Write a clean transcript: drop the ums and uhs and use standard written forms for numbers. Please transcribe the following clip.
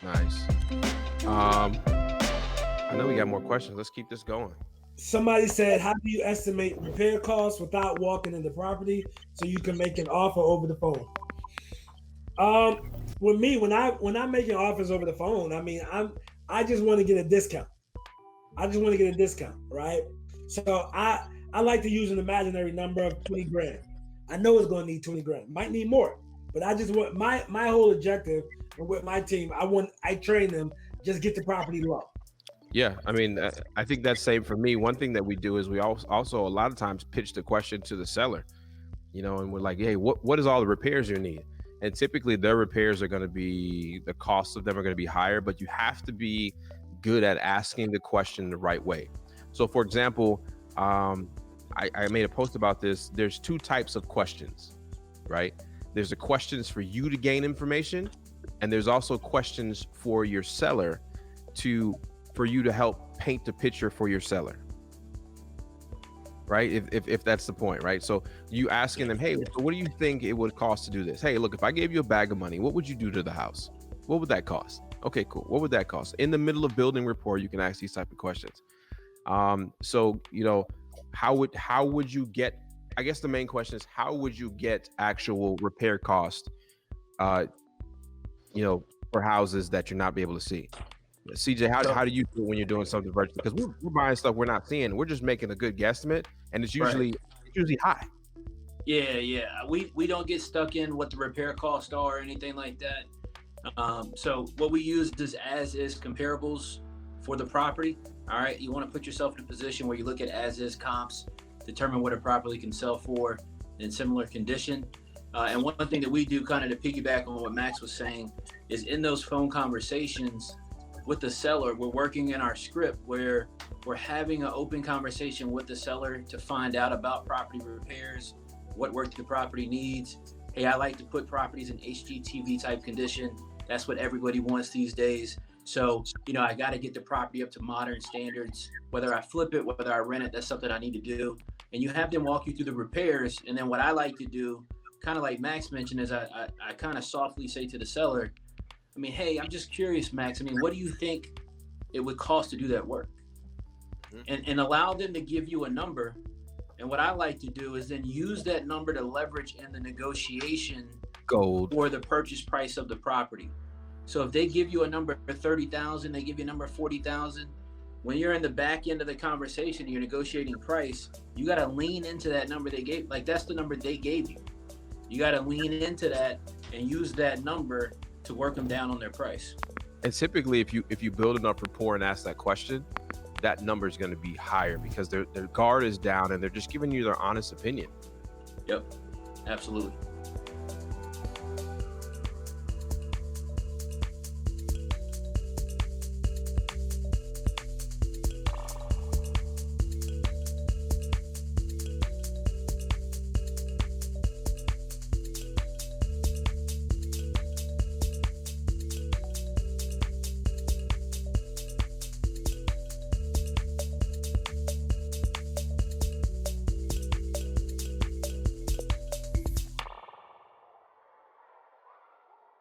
Nice. I know we got more questions. Let's keep this going. Somebody said, how do you estimate repair costs without walking in the property so you can make an offer over the phone? With me, when I'm making offers over the phone, I mean, I just want to get a discount. Right? So I like to use an imaginary number of 20 grand. I know it's going to need 20 grand. Might need more, but I just want my whole objective, and with my team, I train them, just get the property low. Yeah, I mean, I think that's same for me. One thing that we do is we also a lot of times pitch the question to the seller, and we're like, hey, what is all the repairs you need? And typically their repairs are going to be, the cost of them are going to be higher, but you have to be good at asking the question the right way. So for example, I made a post about this. There's two types of questions, right? There's the questions for you to gain information, and there's also questions for your seller for you to help paint the picture for your seller, right? If that's the point, right? So you asking them, hey, so what do you think it would cost to do this? Hey, look, if I gave you a bag of money, what would you do to the house? What would that cost? Okay, cool. What would that cost? In the middle of building rapport, you can ask these type of questions. So how would you get, I guess the main question is, how would you get actual repair cost for houses that you're not be able to see? CJ, how do you do it when you're doing something virtually? Because we're buying stuff we're not seeing. We're just making a good guesstimate, and it's usually high. Yeah. We don't get stuck in what the repair costs are or anything like that. So what we use is as-is comparables for the property. All right, you want to put yourself in a position where you look at as-is comps, determine what a property can sell for in similar condition. And one thing that we do, kind of to piggyback on what Max was saying, is in those phone conversations with the seller, we're working in our script where we're having an open conversation with the seller to find out about property repairs, what work the property needs. Hey, I like to put properties in HGTV type condition. That's what everybody wants these days. So, I got to get the property up to modern standards. Whether I flip it, whether I rent it, that's something I need to do. And you have them walk you through the repairs. And then what I like to do, kind of like Max mentioned, is I kind of softly say to the seller, hey, I'm just curious, Max. What do you think it would cost to do that work? And allow them to give you a number. And what I like to do is then use that number to leverage in the negotiation for the purchase price of the property. So if they give you a number for $30,000, they give you a number of $40,000. When you're in the back end of the conversation, you're negotiating price, you got to lean into that number they gave. Like, that's the number they gave you. You got to lean into that and use that number to work them down on their price. And typically, if you build enough rapport and ask that question, that number is going to be higher because their guard is down and they're just giving you their honest opinion. Yep, absolutely.